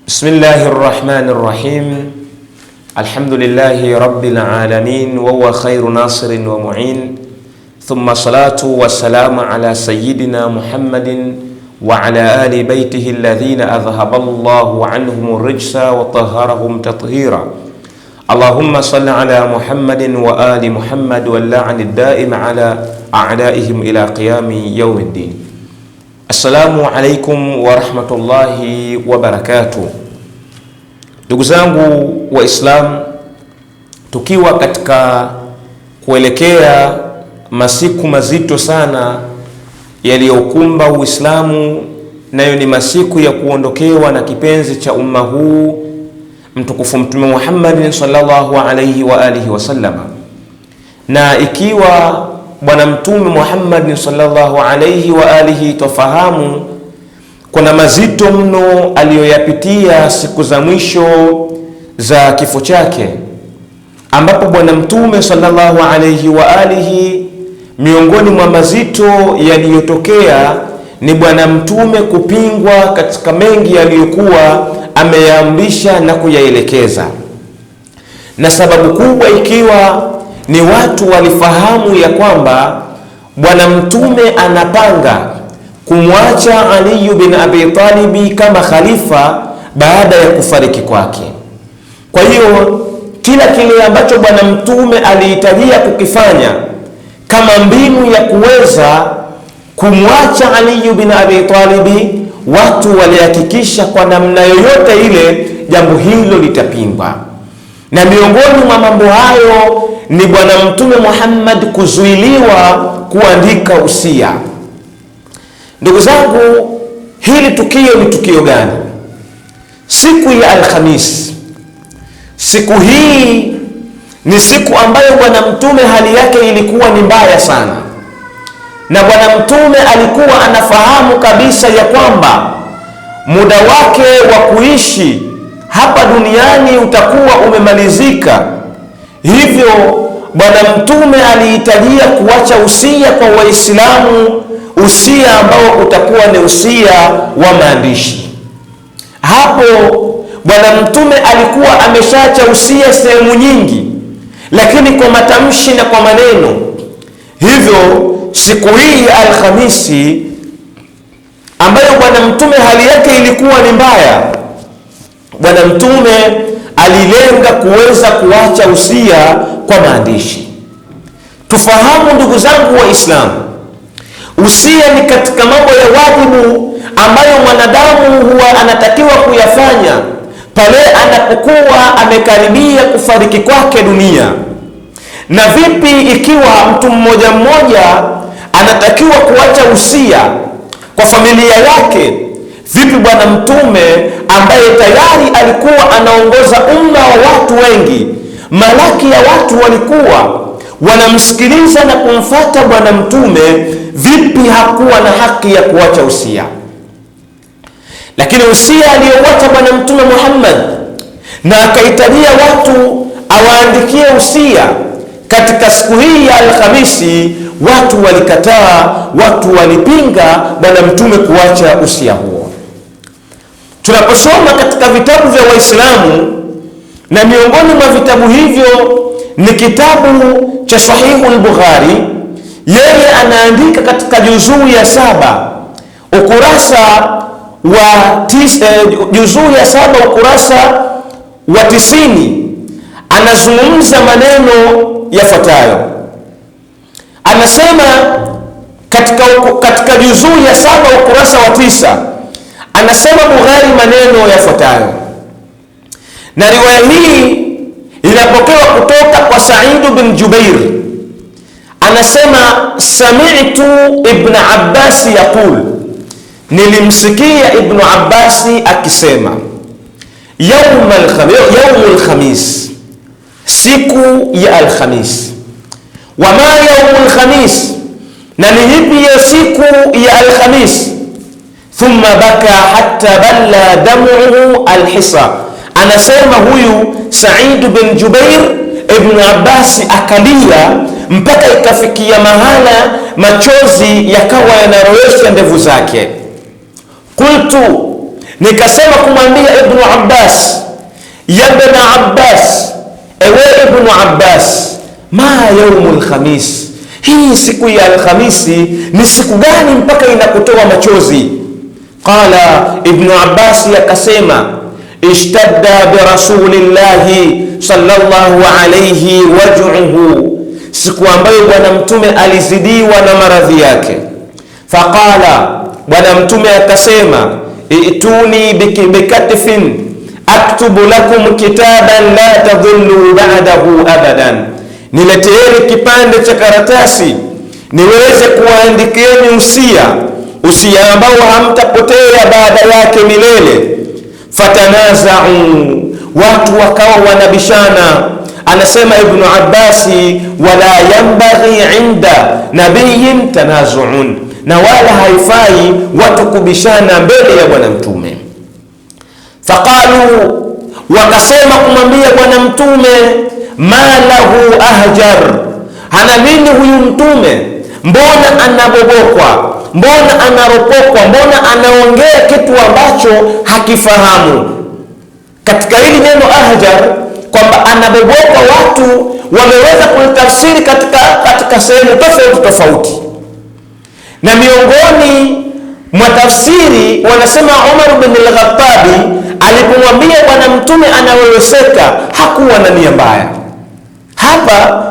بسم الله الرحمن الرحيم. الحمد لله رب العالمين وهو خير ناصر ومعين، ثم صلاة والسلام على سيدنا محمد وعلى آل بيته الذين أذهب الله عنهم الرجس وطهرهم تطهيرا. اللهم صل على محمد وآل محمد واللعن الدائم على أعدائهم إلى قيام يوم الدين. Assalamu alaikum wa rahmatullahi wa barakatuh. Ndugu zangu wa Islam, tukiwa katika kuelekea masiku mazito sana yaliyokumba Uislamu, nayo ni masiku ya kuondokewa na kipenzi cha umma huu mtukufu Mtume Muhammad sallallahu alayhi wa alihi wasallam, na ikiwa Bwana Mtume Muhammad sallallahu alayhi wa alihi tofahamu kuna mazito mno aliyoyapitia siku za mwisho za kifo chake, ambapo Bwana Mtume sallallahu alayhi wa alihi, miongoni mwa mazito yaliyotokea ni Bwana Mtume kupingwa katika mengi yaliyokuwa ameyaamrisha na kuyaelekeza, na sababu kubwa ikiwa ni watu walifahamu ya kwamba Bwana Mtume anapanga kumwacha Ali bin Abi Talib kama khalifa baada ya kufariki kwake. Kwa hiyo kila kile ambacho Bwana Mtume alihitajia kukifanya kama mbinu ya kuweza kumwacha Ali bin Abi Talib, watu walihakikisha kwa namna yoyote ile jambo hilo litapingwa. Na miongoni mwa mambo hayo ni Bwana Mtume Muhammad kuzuiliwa kuandika usia. Ndugu zangu, hili tukio ni tukio gani? Siku ya Alhamis. Siku hii ni siku ambayo Bwana Mtume hali yake ilikuwa ni mbaya sana, na Bwana Mtume alikuwa anafahamu kabisa ya kwamba muda wake wa kuishi hapa duniani utakuwa umemalizika. Hivyo Bwana Mtume alihitajia kuacha usia kwa Waislamu, usia ambao utakuwa ni usia wa maandishi. Hapo Bwana Mtume alikuwa ameshaacha usia sehemu nyingi, lakini kwa matamshi na kwa maneno. Hivyo siku hii ya Alhamisi ambayo Bwana Mtume hali yake ilikuwa ni mbaya, Bwana Mtume alilenga kuweza kuacha usia kwa maandishi. Tufahamu ndugu zangu wa Islam, usia ni katika mambo ya wajibu ambayo mwanadamu huwa anatakiwa kuyafanya pale anapokuwa amekaribia kufariki kwake dunia. Na vipi ikiwa mtu mmoja mmoja anatakiwa kuacha usia kwa familia yake? Vipi Bwana Mtume ambaye tayari alikuwa anaongoza umma wa watu wengi, malaki ya watu walikuwa wanamsikiliza na kumfuata Bwana Mtume, vipi hakuwa na haki ya kuacha usia? Lakini usia aliyoacha Bwana Mtume Muhammad, na akahitajia watu awaandikie usia katika siku hii ya Alhamisi, watu walikataa, watu walipinga Bwana Mtume kuacha usia huo. Tunaposoma katika vitabu vya Waislamu, na miongoni mwa vitabu hivyo ni kitabu cha Sahihul Bukhari, yeye anaandika katika juzuu ya 7 ukurasa wa juzuu ya 7 ukurasa wa 90, anazungumza maneno yafuatayo. Anasema katika juzuu ya 7 ukurasa wa 9, anasema Bukhari maneno yafuatayo, na riwaya hii inapokewa kutoka kwa Sa'id bin Jubair. Anasema sami'tu Ibn Abbas yaqul, nilimsikia Ibn Abbas akisema, yaumul khamis, siku ya Alhamis. Wama yaumul khamis, na ni hipi ya siku ya Alhamis? Thumma baka hatta balla damuhu alhisa. Anasema huyu Sa'id bin Jubair, Ibn Abbas akalia mpaka ikafikia mahala machozi yakawa yanarowesha ndevu zake. Qultu, nikasema kumwambia Ibn Abbas, ya Ibn Abbas, ewe Ibn Abbas, ma yaumul khamis, hii siku ya Alhamisi ni siku gani mpaka inakutoa machozi? Qala Ibn Abbas yakasema, ishtadda bi rasulillahi sallallahu alayhi waj'uhu, siku ambayo bwana mtume alizidiwa na maradhi yake. Faqala, bwana mtume akasema, ituni bikatifin aktubu lakum kitaban la tadhillu ba'dahu abadan, nileteeni kipande cha karatasi niweze kuwaandikieni usia ambao hamtapotea baada yake milele. Fatanaza'u, watu wakawa wanabishana. Anasema Ibn Abbasi, wala yanbaghi inda nabiyyin tanazu'un, na wala haifai watu kubishana mbele ya bwana mtume. Faqalu, wakasema kumwambia bwana mtume, ma lahu ahjar, hana nini huyu mtume? Mbona anabobokwa? Mbona anaropokwa? Mbona anaongea kitu ambacho hakifahamu? Katika hili neno ahjar, kwamba anabobokwa, watu wameweza kulitafsiri katika sehemu tofauti, na miongoni mwa tafsiri wanasema Umar bin al-Khattabi alipomwambia bwana mtume anaweweseka, hakuwa na nia mbaya. Hapa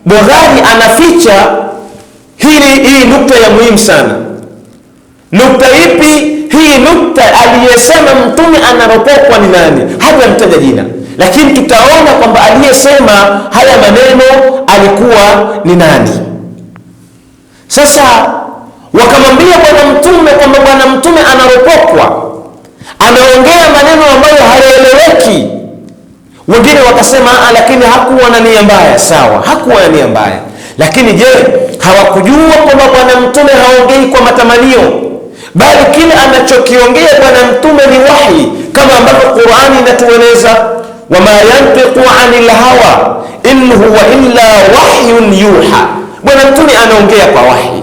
Bukhari anaficha hii nukta ya muhimu sana. Nukta ipi hii? Nukta aliyesema mtume anaropokwa ni nani? Hajamtaja jina, lakini tutaona kwamba aliyesema haya maneno alikuwa ni nani. Sasa wakamwambia bwana mtume kwamba bwana mtume anaropokwa, anaongea maneno ambayo hayaeleweki. Wengine wakasema lakini hakuwa na nia mbaya. Sawa, hakuwa na nia mbaya, lakini je, hawakujua kwamba bwana mtume haongei kwa matamanio, bali kile anachokiongea bwana mtume ni wahi, kama ambavyo Qur'ani inatueleza, wama yantiqu anil hawa in huwa illa wahyun yuha. Bwana mtume anaongea kwa wahi.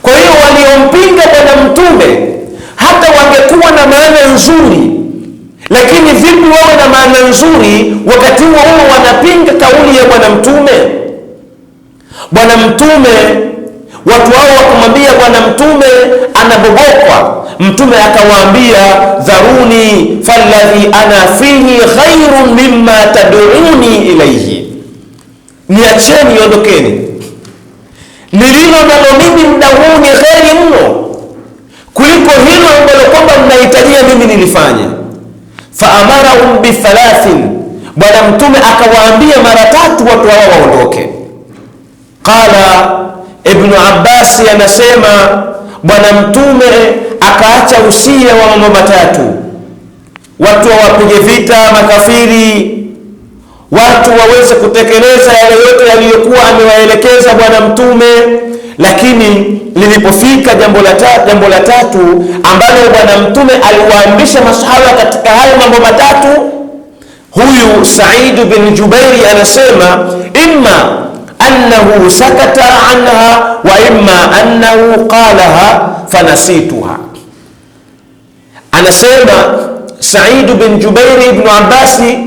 Kwa hiyo waliompinga bwana mtume hata wangekuwa na maana nzuri, lakini vipi wawe na maana nzuri wakati huo wanapinga kauli ya bwana mtume? Bwana mtume, watu hao wakamwambia bwana mtume anabogokwa. Mtume akawaambia, dharuni falladhi ana fihi khairun mimma tad'uni ilayhi, niacheni, ondokeni, nililo nalo mimi muda huu ni kheri mno kuliko hilo ambalo kwamba mnahitajia mimi nilifanye. Faamarahum bithalathin, bwana mtume akawaambia mara 3 watu hao waondoke. Qala Ibn Abbas anasema bwana mtume akaacha usia wa mambo 3: watu wawapige vita makafiri, watu waweze kutekeleza yale yote yaliyokuwa amewaelekeza bwana mtume. Lakini lilipofika jambo la tatu ambalo bwana mtume aliwaamrisha masahaba katika hayo mambo 3, huyu Said bin Jubairi anasema imma annahu sakata anha wa imma annahu qalaha fanasituha. Anasema Said bin Jubairi ibn Abbasi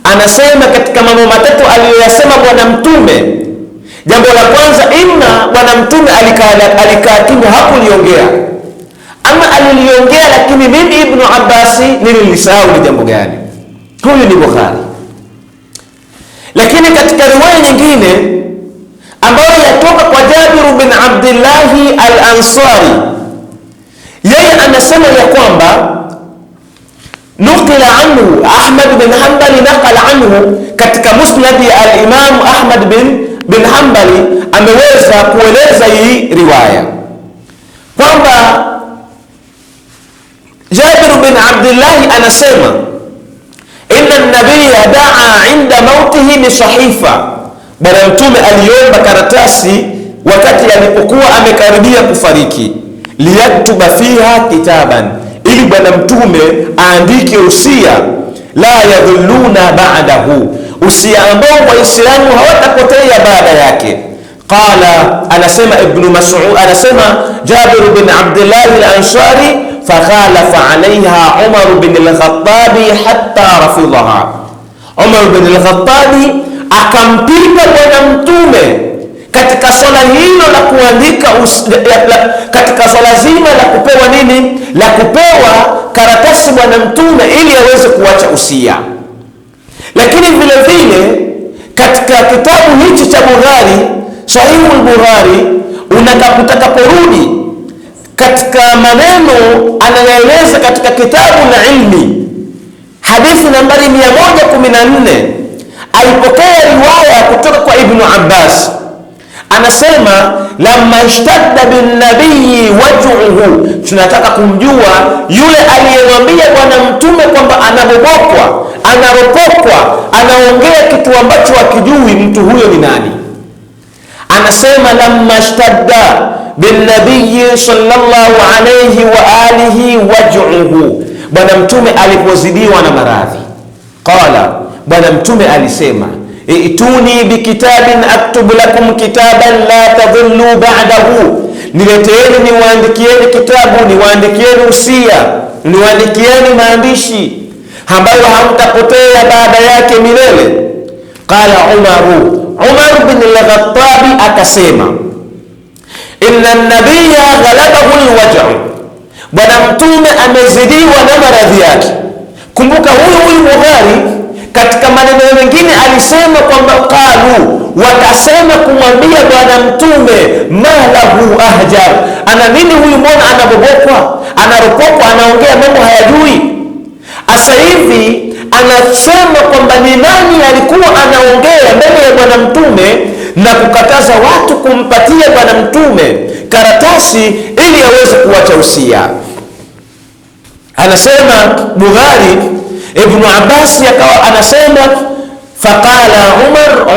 anasema katika mambo 3 aliyoyasema bwana mtume, jambo la kwanza, imma bwana mtume alikaa kimya, hakuliongea, ama aliliongea lakini mimi Ibn Abbasi nililisahau ni jambo gani. Huyu ni Bukhari. Lakini katika riwaya nyingine ambayo yatoka kwa Jabir bin Abdillahi al-Ansari, yeye anasema ya kwamba nukila anhu Ahmad bin Hanbali, naqala anhu katika musnad ya al-Imam Ahmad bin Hanbali ameweza kueleza hii riwaya kwamba Jabir bin Abdillahi anasema inna an-nabiyya daa inda mautihi bi sahifa, bwana mtume aliomba karatasi wakati alipokuwa amekaribia kufariki, liyaktuba fiha kitaban, ili bwana mtume aandike usia, la yadhulluna ba'dahu, usia ambao waislamu hawatapotea baada yake. Qala, anasema Ibn Mas'ud, anasema Jabir bin Abdullah al-Ansari, fakhalafa alaiha Umar bin al-Khattabi hatta rafidhaha. Umar bin al-Khattabi akampiga bwana mtume katika swala hilo la kuandika katika swala zima la kupewa nini, la kupewa karatasi bwana mtume ili aweze kuacha usia. Lakini vile vile katika kitabu hichi cha Bukhari, Sahihu al-Bukhari, utakaporudi katika maneno anayoeleza katika kitabu la ilmi, hadithi nambari 114, alipokea riwaya kutoka kwa Ibn Abbas, anasema lamma ishtadda bin nabiyyi waj'uhu. Tunataka kumjua yule aliyemwambia bwana mtume kwamba anabobokwa, anaropokwa, anaongea kitu ambacho hakijui, mtu huyo ni nani? Anasema lamma ishtadda bin nabiyyi sallallahu alayhi wa alihi waj'uhu, bwana mtume alipozidiwa na maradhi. Qala, bwana mtume alisema, ituni bikitabin aktubu lakum kitaban la tadhillu ba'dahu, nileteeni niwaandikieni kitabu, niwaandikieni usia, niwaandikieni maandishi ambayo hamtapotea baada yake milele. Qala Umar bin al-Khattabi akasema, inna an-nabiyya ghalabahu al-waj'u, bwana mtume amezidiwa na maradhi yake. Kumbuka huyu Bukhari katika maneno mengine alisema kwamba qalu, wakasema kumwambia bwana mtume, malahu ahjar, ana nini huyu, mbona anabobokwa, anaropokwa, anaongea mambo hayajui. Asa hivi anasema kwamba ni nani alikuwa anaongea mbele ya bwana mtume na kukataza watu kumpatia bwana mtume karatasi ili aweze kuacha usia. Anasema Bukhari, Ibn Abbas akawa anasema, faqala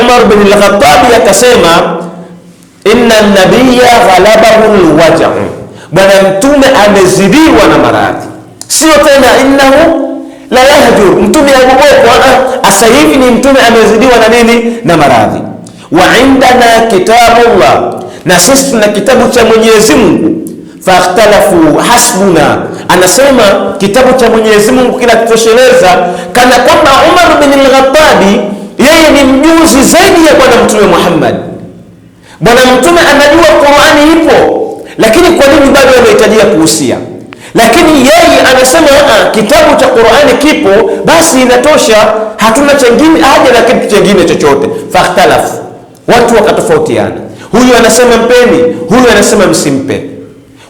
Umar bin al-Khattab akasema, inna an-nabiyya ghalabahu al-waj'u, bwana mtume amezidiwa na maradhi. Sio tena innahu la yahjur, mtume abubakar. Asa hivi ni mtume amezidiwa na nini? Na maradhi. Wa indana kitabullah, na sisi tuna kitabu cha Mwenyezi Mungu. Fakhtalafu hasbuna, anasema kitabu cha Mwenyezi Mungu kinatosheleza, kana kwamba Umar bin al-Khattabi yeye ni mjuzi zaidi ya bwana mtume Muhammad. Bwana mtume anajua Qur'ani ipo, lakini kwa nini bado anahitajia kuhusia? Lakini yeye anasema kitabu cha Qur'ani kipo, basi inatosha, hatuna chengine haja na kitu chengine chochote. Fakhtalafu, watu wakatofautiana, huyu anasema mpeni, huyu anasema msimpe.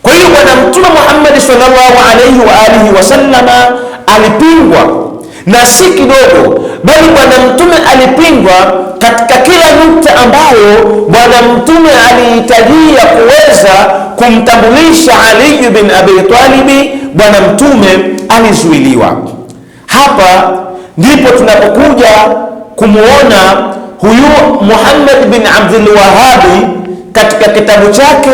Kwa hiyo bwana mtume Muhammad sallallahu alayhi wa alihi wasallama alipingwa, na si kidogo, bali bwana mtume alipingwa katika kila nukta ambayo bwana mtume alihitajia kuweza kumtambulisha Ali bin Abi Talib, bwana mtume alizuiliwa. Hapa ndipo tunapokuja kumuona huyu Muhammad bin Abdul Wahhab katika kitabu chake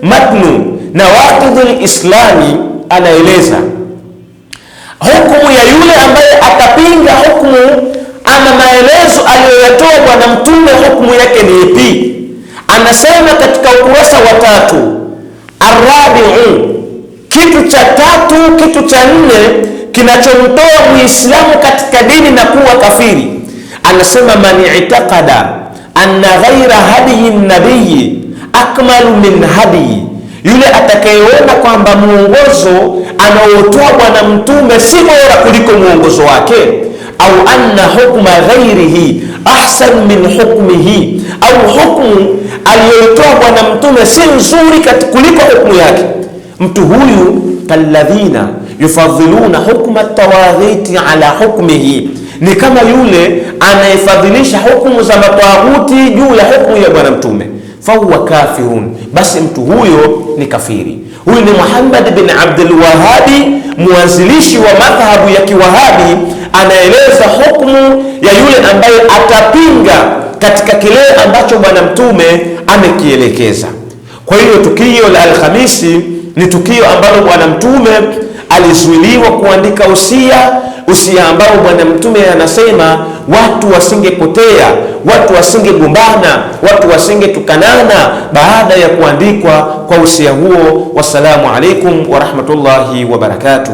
Matnu Nawaqidul Islami, anaeleza hukumu ya yule ambaye atapinga hukumu, ana maelezo aliyoyatoa bwana mtume, hukumu yake ni ipi? Anasema katika ukurasa wa 3, arabiu, kitu cha 3, kitu cha 4 kinachomtoa Muislamu katika dini na kuwa kafiri. Anasema man i'taqada anna ghaira hadiyi nabii akmalu min hadiyi, yule atakayeona kwamba muongozo anaotoa bwana mtume si bora kuliko muongozo wake, au anna hukma ghairihi ahsan min hukmihi, au hukmu aliyotoa bwana mtume si nzuri kuliko hukumu yake, mtu huyu kalladhina yufadhiluna hukma tawaghiti ala hukmihi, ni kama yule anayefadhilisha hukumu za matawaghuti juu ya hukumu ya bwana mtume. Fahuwa kafirun, basi mtu huyo ni kafiri. Huyu ni Muhammad bin Abdul Wahhabi, mwanzilishi wa madhhabu ya Kiwahabi, anaeleza hukumu ya yule ambaye atapinga katika kile ambacho bwana mtume amekielekeza. Kwa hiyo tukio la Alhamisi ni tukio ambalo bwana mtume alizuiliwa kuandika usia ambao bwana mtume anasema watu wasingepotea, watu wasingegombana, watu wasingetukanana baada ya kuandikwa kwa usia huo. Wassalamu alaikum wa rahmatullahi wa barakatuh.